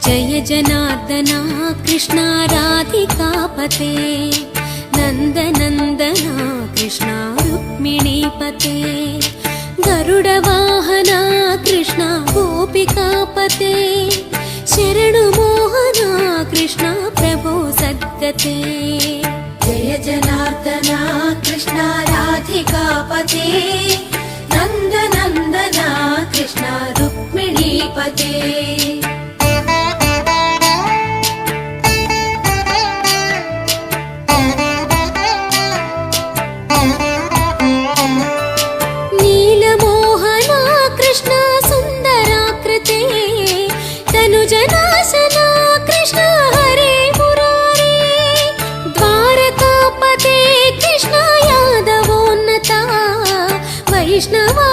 जय जनार्दना कृष्णा राधिकापते नन्दनन्दना कृष्णा रुक्मिणीपते गरुडवाहना कृष्णा गोपिकापते शरणुमोहना कृष्णा प्रभो सद्गते जय जनार्दना कृष्णा राधिकापते नन्दनन्दना कृष्णा रुक्मिणीपते नीलमोहना कृष्णा सुन्दराकृते तनुजनाशना कृष्णा हरे मुरारे द्वारकापते कृष्णा यादवोन्नता वैष्णवा